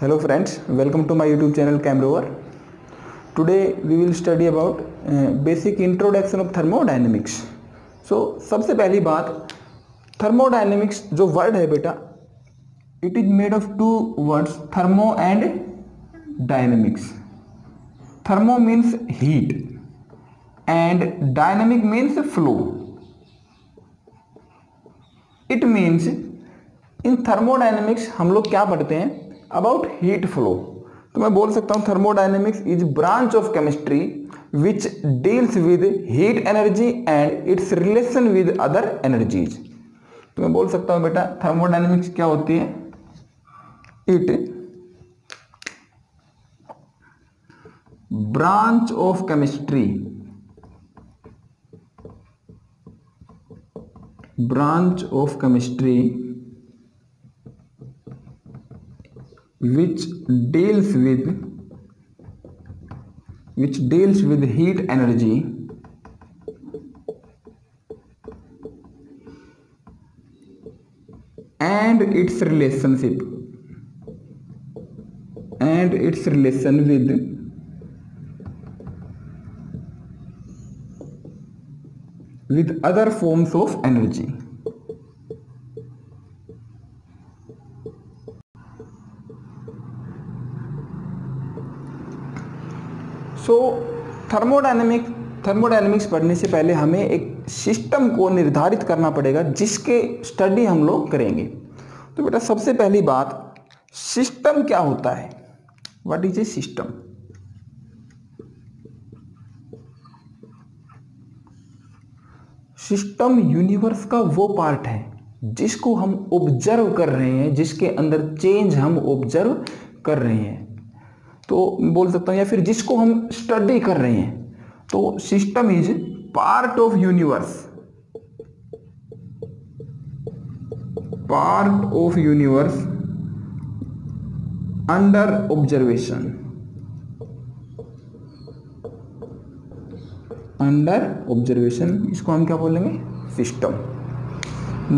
Hello friends, welcome to my YouTube channel Camrover. Today we will study about basic introduction of thermodynamics. So सबसे पहली बात, thermodynamics जो word है बेटा, it is made of two words, thermo and dynamics. Thermo means heat and dynamic means flow. It means in thermodynamics हम लोग क्या पढ़ते हैं अबाउट हीट फ्लो. तो मैं बोल सकता हूँ thermodynamics is branch of chemistry which deals with heat energy and it's relation with other energies. तो मैं बोल सकता हूँ बेटा थर्मोडायनेमिक्स क्या होती है. It branch of chemistry which deals with heat energy and its relation with other forms of energy. So thermodynamics पढ़ने से पहले हमें एक सिस्टम को निर्धारित करना पड़ेगा जिसके स्टडी हम लोग करेंगे. तो बेटा सबसे पहली बात, सिस्टम क्या होता है. What is a system. System universe का वो पार्ट है जिसको हम ऑब्जर्व कर रहे हैं, जिसके अंदर चेंज हम ऑब्जर्व कर रहे हैं. तो बोल सकता हूं या फिर जिसको हम स्टडी कर रहे हैं. तो system is part of universe under observation. इसको हम क्या बोलेंगे, system.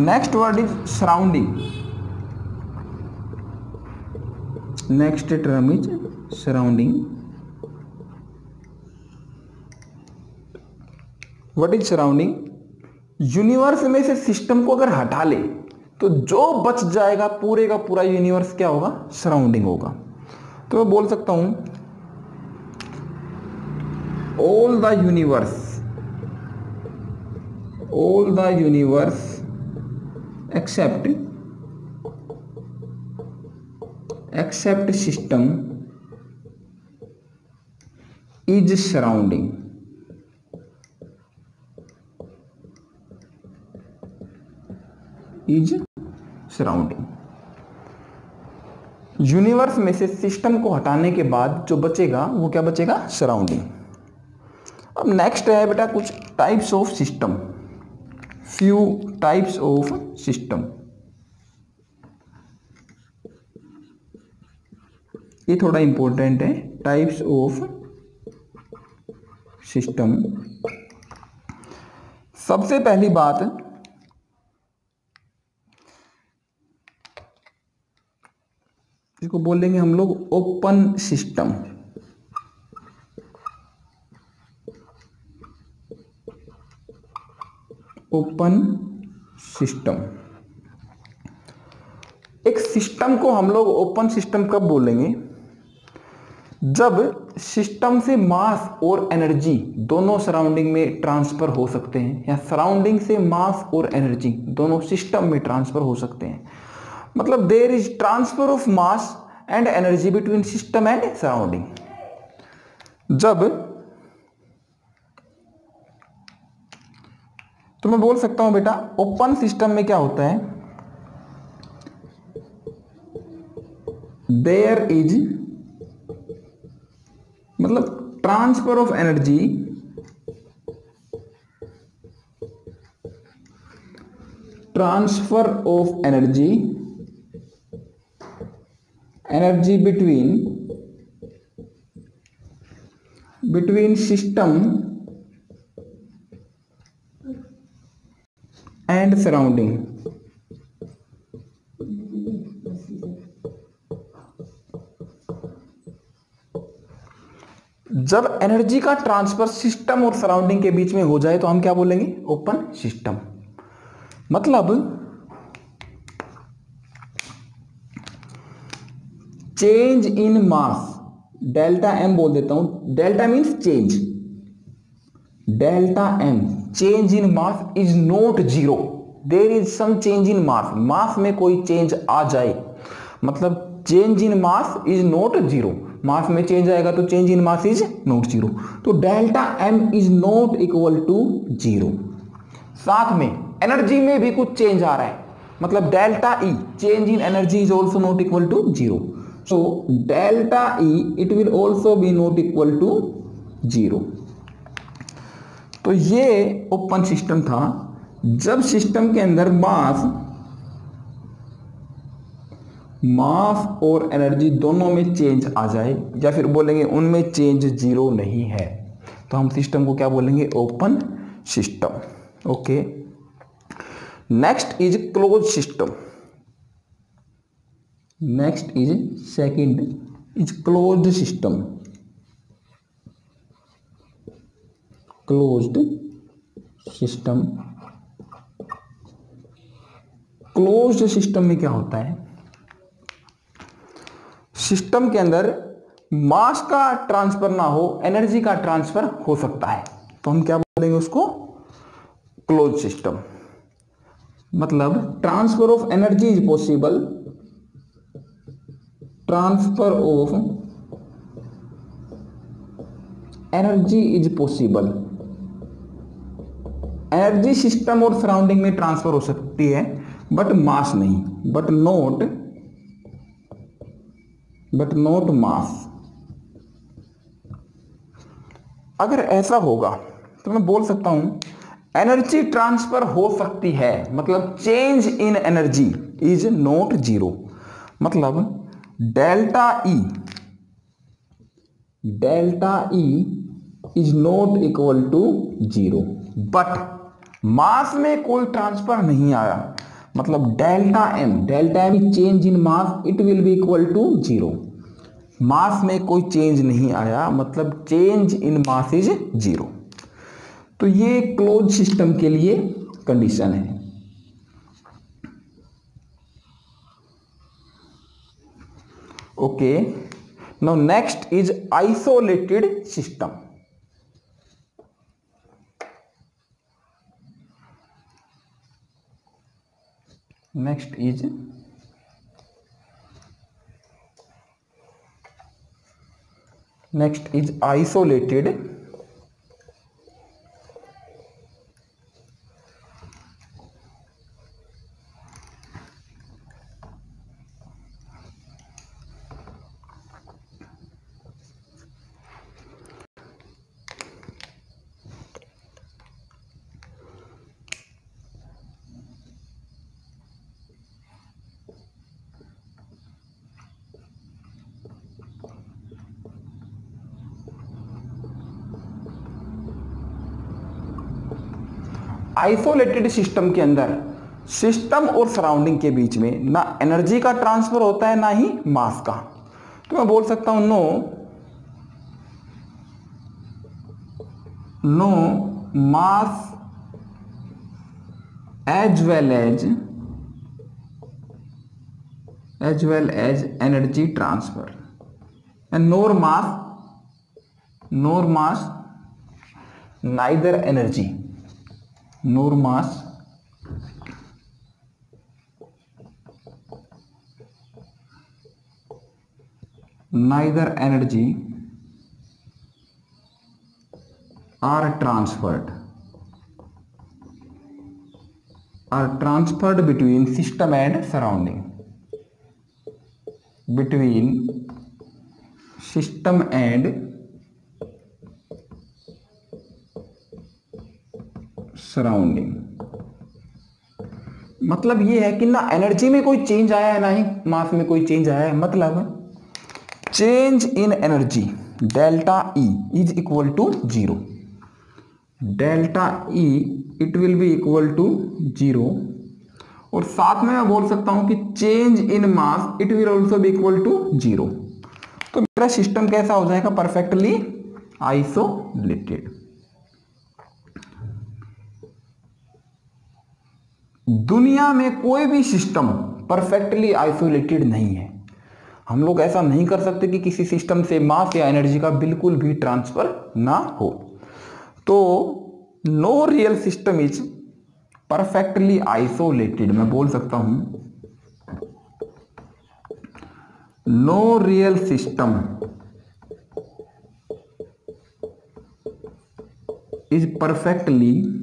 Next word is surrounding. Next term is surrounding. What is surrounding. Universe में से सिस्टम को अगर हटा ले तो जो बच जाएगा पूरे का पूरा यूनिवर्स क्या होगा, सराउंडिंग होगा. तो मैं बोल सकता हूं all the universe except system is surrounding. Universe में से सिस्टम को हटाने के बाद जो बचेगा वो क्या बचेगा, सराउंडिंग. अब नेक्स्ट है बेटा कुछ types of system. Few types of system. ये थोड़ा इंपॉर्टेंट है. Types of system. सबसे पहली बात, इसको बोलेंगे हम लोग ओपन सिस्टम. Open system. एक सिस्टम को हम लोग ओपन सिस्टम कब बोलेंगे, जब सिस्टम से मास और एनर्जी दोनों सराउंडिंग में ट्रांसफर हो सकते हैं, या सराउंडिंग से मास और एनर्जी दोनों सिस्टम में ट्रांसफर हो सकते हैं. मतलब there is transfer of mass and energy between system and surrounding. जब तो मैं बोल सकता हूं बेटा ओपन सिस्टम में क्या होता है, देयर इज मतलब transfer of energy between system and surrounding. जब एनर्जी का ट्रांसफर सिस्टम और सराउंडिंग के बीच में हो जाए तो हम क्या बोलेंगे, ओपन सिस्टम। मतलब change in mass, delta M बोल देता हूं, delta means change, delta M change in mass is not zero, there is some change in mass, mass में कोई चेंज आ जाए, मतलब change in mass is not zero, mass में change आएगा तो change in mass is not zero, तो delta M is not equal to zero. साथ में एनर्जी में भी कुछ चेंज आ रहा है, मतलब delta E change in energy is also not equal to zero, so delta E it will also be not equal to zero. तो ये ओपन सिस्टम था जब सिस्टम के अंदर मास और एनर्जी दोनों में चेंज आ जाए, या फिर बोलेंगे उनमें चेंज जीरो नहीं है, तो हम सिस्टम को क्या बोलेंगे, open system. Okay, next is close system. Next is second is closed system. Closed system, closed system में क्या होता है, सिस्टम के अंदर मास का ट्रांसफर ना हो, एनर्जी का ट्रांसफर हो सकता है, तो हम क्या बोलेंगे उसको, क्लोज सिस्टम। मतलब transfer of energy is possible, transfer of energy is possible, energy system और सराउंडिंग में ट्रांसफर हो सकती है बट मास नहीं, बट नॉट मास। अगर ऐसा होगा तो मैं बोल सकता हूं एनर्जी ट्रांसफर हो सकती है, मतलब change in energy is not zero, मतलब delta E is not equal to zero, but mass में कोई ट्रांसफर नहीं आया, मतलब delta M change in mass it will be equal to zero, mass में कोई चेंज नहीं आया, मतलब change in mass is zero. तो ये क्लोज सिस्टम के लिए कंडीशन है। Okay, now next is isolated system. Next is isolated isolated system के अंदर सिस्टम और सराउंडिंग के बीच में ना एनर्जी का ट्रांसफर होता है ना ही मास का, तो मैं बोल सकता हूं no mass as well as energy transfer and nor mass neither energy nor mass neither energy are transferred between system and surrounding, between system and surrounding. मतलब ये है कि ना एनर्जी में कोई चेंज आया है ना ही मास में कोई चेंज आया है, मतलब change in energy delta E is equal to zero, delta E it will be equal to zero, और साथ में मैं बोल सकता हूं कि change in mass it will also be equal to zero. तो मेरा सिस्टम कैसा हो जाएगा, परफेक्टली आइसोलेटेड। दुनिया में कोई भी सिस्टम परफेक्टली आइसोलेटेड नहीं है। हम लोग ऐसा नहीं कर सकते कि किसी सिस्टम से मास या एनर्जी का बिल्कुल भी ट्रांसफर ना हो। तो no real system is perfectly isolated. मैं बोल सकता हूं no real system is perfectly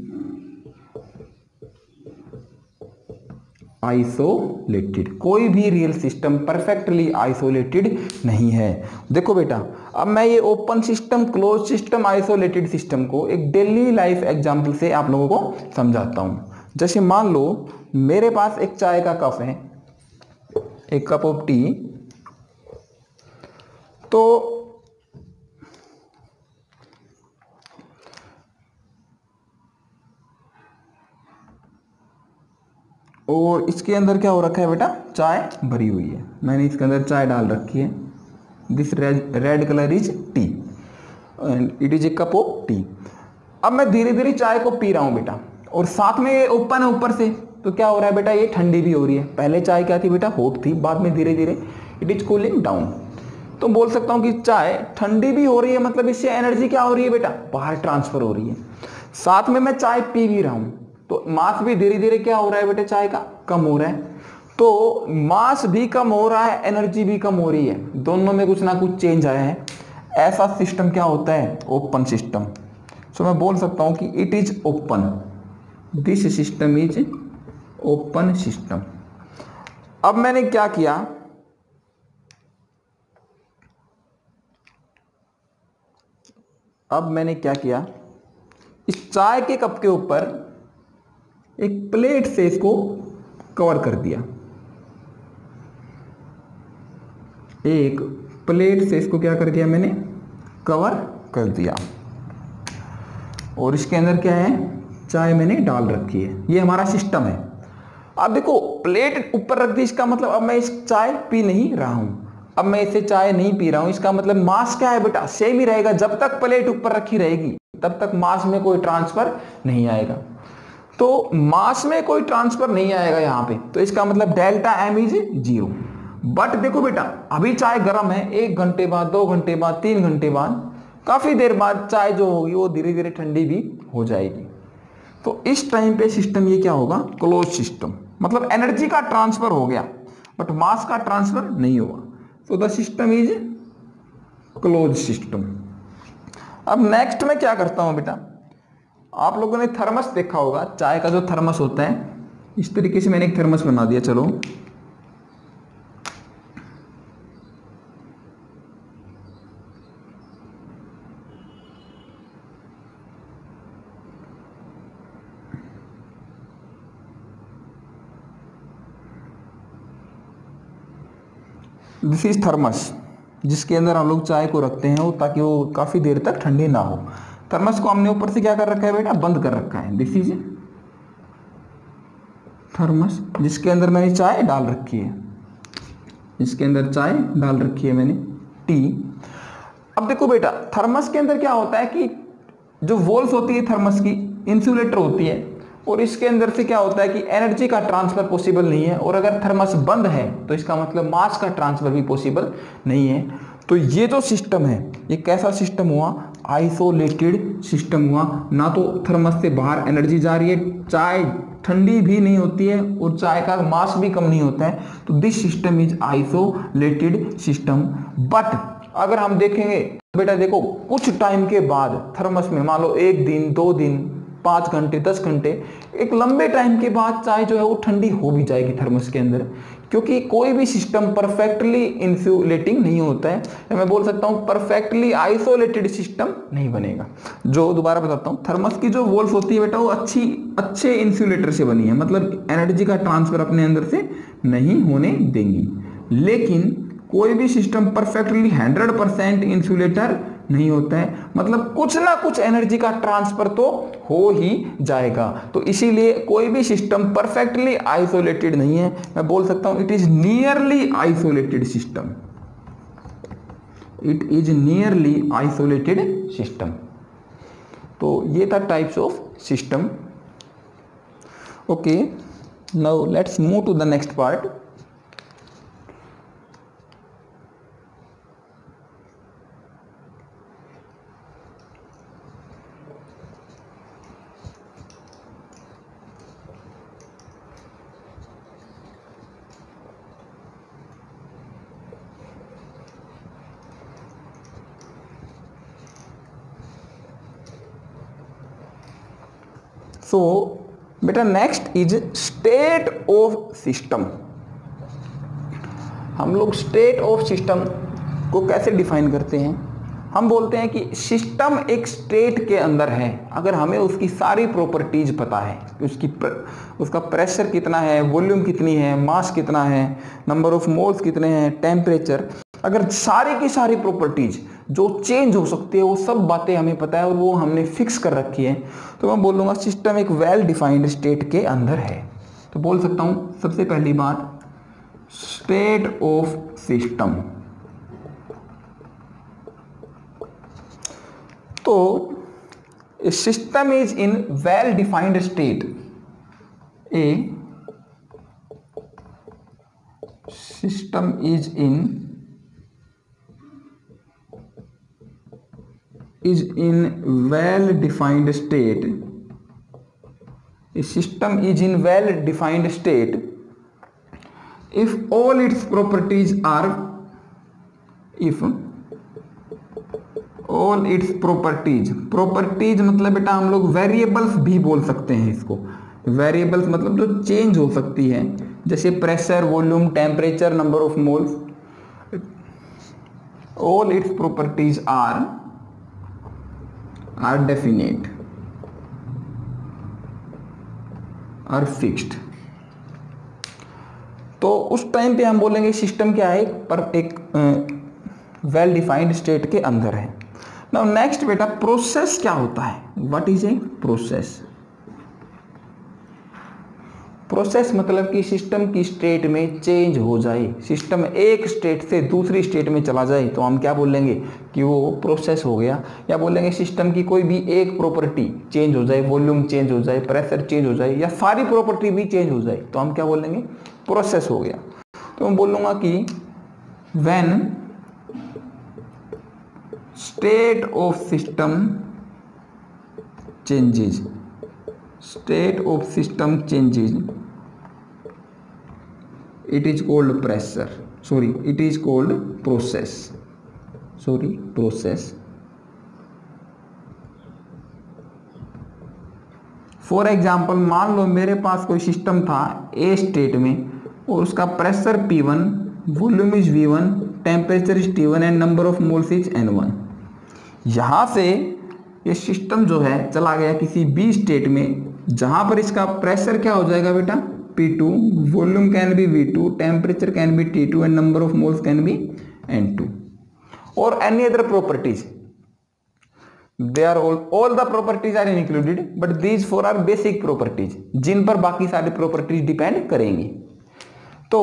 isolated. कोई भी रियल सिस्टम परफेक्टली आइसोलेटेड नहीं है। देखो बेटा, अब मैं ये open system, close system, isolated system को एक डेली लाइफ एग्जांपल से आप लोगों को समझाता हूं। जैसे मान लो मेरे पास एक चाय का कप है, एक कप ऑफ टी। तो और इसके अंदर क्या हो रखा है बेटा, चाय भरी हुई है। मैंने इसके अंदर चाय डाल रखी है। This red colour is T and it is a cup of T. अब मैं धीरे धीरे चाय को पी रहा हूं बेटा, और साथ में ये ओपन है ऊपर से, तो क्या हो रहा है बेटा, ये ठंडी भी हो रही है। पहले चाय क्या थी बेटा, हॉट थी, बाद में धीरे धीरे इट इज कूलिंग डाउन। तो बोल सकता हूं कि चाय ठंडी भी हो रही है, मतलब इससे एनर्जी क्या हो रही है बेटा, बाहर ट्रांसफर हो रही है। साथ में मैं चाय पी भी रहा हूं, तो मास भी धीरे धीरे क्या हो रहा है बेटे, चाय का कम हो रहा है। तो मास भी कम हो रहा है, एनर्जी भी कम हो रही है, दोनों में कुछ ना कुछ चेंज आया है। ऐसा सिस्टम क्या होता है, ओपन सिस्टम। सो मैं बोल सकता हूं कि it is open, this system is open system. अब मैंने क्या किया, इस चाय के कप के ऊपर एक प्लेट से इसको कवर कर दिया। एक प्लेट से इसको क्या कर दिया मैंने, कवर कर दिया। और इसके अंदर क्या है, चाय मैंने डाल रखी है। ये हमारा सिस्टम है। अब देखो, प्लेट ऊपर रख दी, इसका मतलब अब मैं इस चाय पी नहीं रहा हूं। अब मैं इसे चाय नहीं पी रहा हूं, इसका मतलब मास क्या है बेटा, सेम ही रहेगा। जब तक प्लेट ऊपर रखी रहेगी तब तक मास में कोई ट्रांसफर नहीं आएगा। तो मास में कोई ट्रांसफर नहीं आएगा यहां पे, तो इसका मतलब डेल्टा एम इज 0। बट देखो बेटा, अभी चाय गर्म है, 1 घंटे बाद, 2 घंटे बाद, 3 घंटे बाद, काफी देर बाद चाय जो होगी वो धीरे धीरे ठंडी भी हो जाएगी। तो इस टाइम पे सिस्टम ये क्या होगा, क्लोज सिस्टम। मतलब एनर्जी का ट्रांसफर हो गया बट मास का ट्रांसफर नहीं हुआ। तो the system is close system. अब नेक्स्ट में क्या करता हूं बेटा, आप लोगों ने थर्मस देखा होगा, चाय का जो थर्मस होता है, इस तरीके से मैंने एक थर्मस बना दिया। चलो, दिस इज थर्मस, जिसके अंदर हम लोग चाय को रखते हैं ताकि वो काफी देर तक ठंडी ना हो। थर्मस को हमने ऊपर से क्या कर रखा है बेटा, बंद कर रखा है। दिस इज थर्मस, जिसके अंदर मैंने चाय डाल रखी है। इसके अंदर चाय डाल रखी है मैंने, टी। अब देखो बेटा, थर्मस के अंदर क्या होता है कि जो वॉल्स होती है थर्मस की, इंसुलेटर होती है, और इसके अंदर से क्या होता है कि एनर्जी का ट्रांसफर पॉसिबल नहीं है। और अगर थर्मस बंद है तो इसका मतलब मास का ट्रांसफर भी पॉसिबल नहीं है। तो ये जो सिस्टम है, ये कैसा सिस्टम हुआ, आइसोलेटेड सिस्टम हुआ। ना तो थर्मस से बाहर एनर्जी जा रही है, चाय ठंडी भी नहीं होती है, और चाय का मास भी कम नहीं होता है। तो this system is isolated system. But अगर हम देखेंगे बेटा, देखो कुछ टाइम के बाद थर्मस में, मान लो 1 दिन, 2 दिन, 5 घंटे, 10 घंटे, एक लंबे टाइम के बाद चाय जो है वो ठंडी हो भी जाएगी थर्मस के अंदर, क्योंकि कोई भी सिस्टम परफेक्टली इंसुलेटिंग नहीं होता है। मैं बोल सकता हूँ परफेक्टली आइसोलेटेड सिस्टम नहीं बनेगा। जो दोबारा बताता हूँ, थर्मस की जो वॉल्स होती है बेटा, वो अच्छे इंसुलेटर से बनी है, मतलब एनर्जी का ट्रांसफर अपने अंदर से नहीं होने देंगी। लेकिन कोई भी सिस्टम परफेक्टली 100% इंसुलेटर नहीं होता है, मतलब कुछ ना कुछ एनर्जी का ट्रांसफर तो हो ही जाएगा। तो इसीलिए कोई भी सिस्टम परफेक्टली आइसोलेटेड नहीं है। मैं बोल सकता हूं it is nearly isolated system. It is nearly isolated system. तो ये था types of system. Okay, now let's move to the next part. So बेटा next is state of system. हम लोग स्टेट ऑफ सिस्टम को कैसे डिफाइन करते हैं? हम बोलते हैं कि सिस्टम एक स्टेट के अंदर है अगर हमें उसकी सारी प्रॉपर्टीज पता है, उसका प्रेशर कितना है, वॉल्यूम कितनी है, मास कितना है, नंबर ऑफ मोल्स कितने हैं, टेम्परेचर, अगर सारी की सारी प्रॉपर्टीज जो चेंज हो सकती है वो सब बातें हमें पता है और वो हमने फिक्स कर रखी है, तो मैं बोलूँगा सिस्टम एक वेल डिफाइंड स्टेट के अंदर है। तो बोल सकता हूँ सबसे पहली बात स्टेट ऑफ सिस्टम। तो system is in well defined state. A system is in well defined state. A system is in well defined state if all its properties are properties मतलब बेटा हम लोग वेरिएबल्स भी बोल सकते हैं इसको। वेरिएबल्स मतलब जो चेंज हो सकती है, जैसे pressure, volume, temperature, number of moles, all its properties are definite, are fixed। तो उस टाइम पे हम बोलेंगे सिस्टम क्या है, पर एक वेल डिफाइंड स्टेट के अंदर है। नाउ नेक्स्ट बेटा प्रोसेस क्या होता है? What is a process? Process मतलब कि सिस्टम की स्टेट में चेंज हो जाए, सिस्टम एक स्टेट से दूसरी स्टेट में चला जाए तो हम क्या बोलेंगे कि वो प्रोसेस हो गया। या बोलेंगे सिस्टम की कोई भी एक प्रॉपर्टी चेंज हो जाए, वॉल्यूम चेंज हो जाए, प्रेशर चेंज हो जाए, या सारी प्रॉपर्टी भी चेंज हो जाए तो हम क्या बोलेंगे? प्रोसेस हो गया। तो मैं बोलूँगा कि when state of system changes, state of system changes, it is called pressure, sorry it is called process, process। For example मान लो मेरे पास कोई सिस्टम था ए स्टेट में और उसका pressure P1, volume is V1, temperature is T1 and number of moles is N1। यहाँ से ये सिस्टम जो है चला गया किसी बी स्टेट में जहां पर इसका प्रेशर क्या हो जाएगा बेटा? P2, volume can be V2, temperature can be T2 and number of moles can be N2 और any other properties. They are all the properties are included but these four are basic properties जिन पर बाकी सारी properties depend करेंगी। तो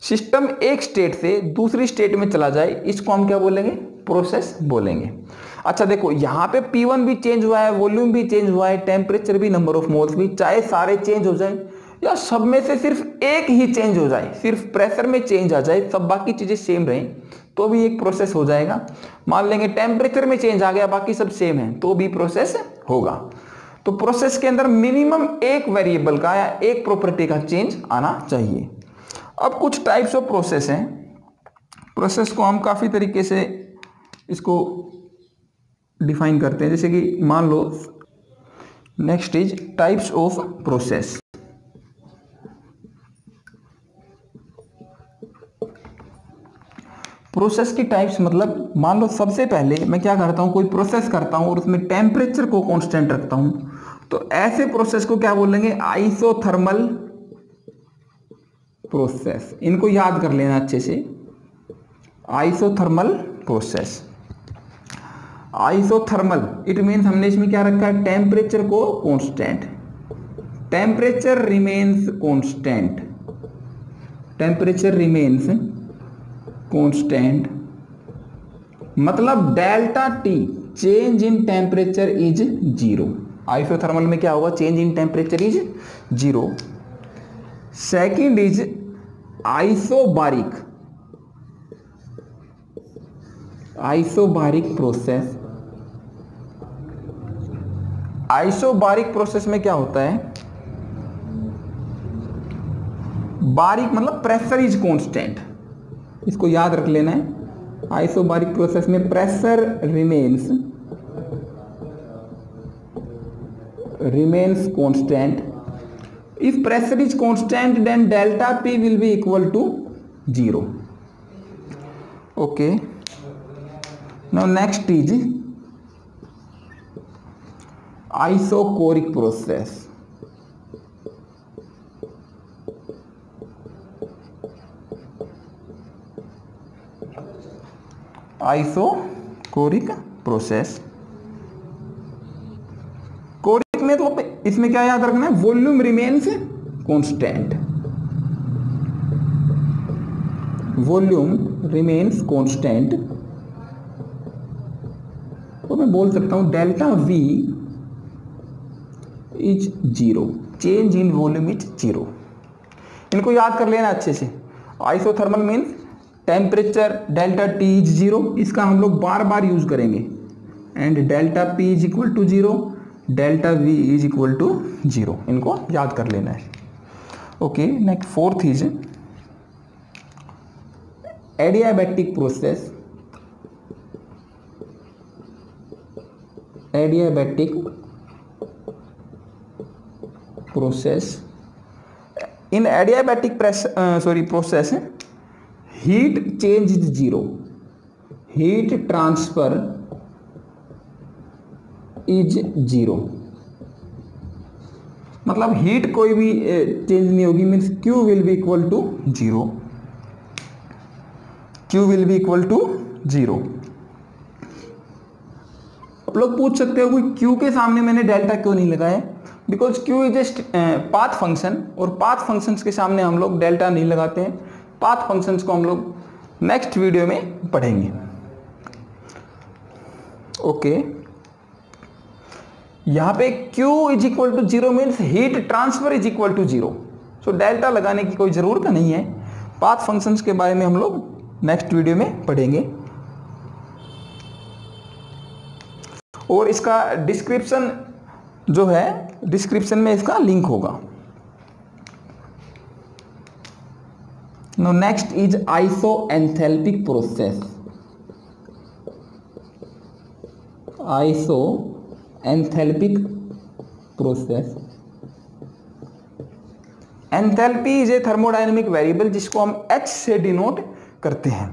system एक state से दूसरी स्टेट में चला जाए, इसको हम क्या बोलेंगे? प्रोसेस बोलेंगे। अच्छा देखो यहाँ पे P1 भी चेंज हुआ है, वॉल्यूम भी चेंज हुआ है, टेम्परेचर भी, नंबर ऑफ मोल्स भी, चाहे सारे चेंज हो जाए या सब में से सिर्फ एक ही चेंज हो जाए, सिर्फ प्रेशर में चेंज आ जाए, सब बाकी चीजें सेम रहें तो भी एक प्रोसेस हो जाएगा। मान लेंगे टेम्परेचर में चेंज आ गया, बाकी सब सेम है तो भी प्रोसेस होगा। तो प्रोसेस के अंदर मिनिमम एक वेरिएबल का या एक प्रॉपर्टी का चेंज आना चाहिए। अब कुछ टाइप्स ऑफ प्रोसेस हैं। प्रोसेस को हम काफी तरीके से इसको डिफाइन करते हैं, जैसे कि मान लो next is types of process. Process की टाइप्स मतलब मान लो सबसे पहले मैं क्या करता हूं, कोई प्रोसेस करता हूं और उसमें टेम्परेचर को कांस्टेंट रखता हूं, तो ऐसे प्रोसेस को क्या बोलेंगे? Isothermal process. इनको याद कर लेना अच्छे से, isothermal process. Isothermal it means हमने इसमें क्या रखा है? टेम्परेचर को constant, temperature remains constant, temperature remains constant मतलब delta T change in temperature is 0। Isothermal में क्या होगा, change in temperature is 0। Second is isobaric, isobaric process. Isobaric process में क्या होता है, बारिक मतलब प्रेशर इज कांस्टेंट, इसको याद रख लेना है। आइसोबारिक प्रोसेस में pressure remains constant. If pressure is constant, then delta P will be equal to 0. Okay. Now next is isochoric process. Isochoric process. Choric में तो इसमें क्या याद रखना है, volume remains constant, volume remains constant. तो मैं बोल सकता हूं delta V is 0, change in volume is 0। इनको याद कर लेना अच्छे से। Isothermal means temperature delta T is 0, इसका हम लोग बार बार यूज करेंगे। And delta P is equal to 0, delta V is equal to 0, इनको याद कर लेना है। Okay, next fourth is adiabatic process. Adiabatic process, in adiabatic process heat change is 0, heat transfer is 0। मतलब हीट कोई भी चेंज नहीं होगी, means Q will be equal to 0, Q will be equal to 0। आप लोग पूछ सकते हो कि Q के सामने मैंने डेल्टा क्यों नहीं लगाया, because Q is just path function, और पाथ फंक्शंस के सामने हम लोग डेल्टा नहीं लगाते हैं। पाथ फंक्शंस को हम लोग नेक्स्ट वीडियो में पढ़ेंगे। ओके, यहां पे Q is equal to 0 means heat transfer is equal to 0, so delta लगाने की कोई जरूरत नहीं है। पाथ फंक्शंस के बारे में हम लोग नेक्स्ट वीडियो में पढ़ेंगे, और इसका डिस्क्रिप्शन जो है, डिस्क्रिप्शन में इसका लिंक होगा। Now next is isoenthalpic process. Isoenthalpic process. Enthalpy is a thermodynamic variable जिसको हम H से डिनोट करते हैं।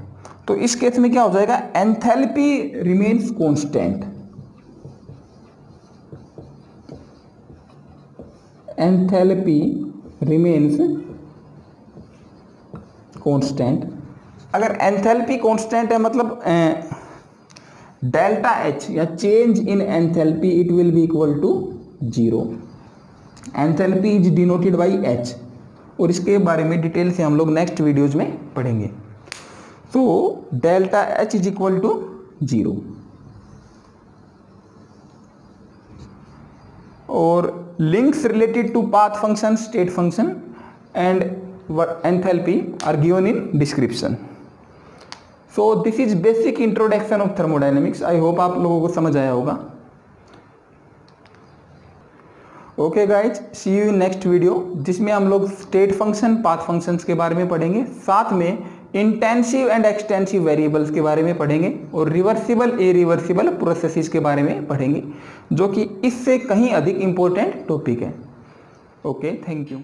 तो इस केस में क्या हो जाएगा, enthalpy remains constant, enthalpy remains constant. अगर एंथैल्पी कांस्टेंट है मतलब डेल्टा H या change in enthalpy it will be equal to 0। Enthalpy is denoted by H, और इसके बारे में डिटेल से हम लोग नेक्स्ट वीडियोज में पढ़ेंगे। तो delta H is equal to 0, और links related to path function, state function and enthalpy are given in description. So this is basic introduction of thermodynamics. I hope आप लोगों को समझ आया होगा। Okay guys, see you in next video, जिसमें हम लोग स्टेट फंक्शन, पाथ फंक्शंस के बारे में पढ़ेंगे, साथ में इंटेंसिव एंड एक्सटेंसिव वेरिएबल्स के बारे में पढ़ेंगे, और रिवर्सिबल इरिवर्सिबल प्रोसेसेस के बारे में पढ़ेंगे, जो कि इससे कहीं अधिक इंपॉर्टेंट टॉपिक है। Okay, thank you.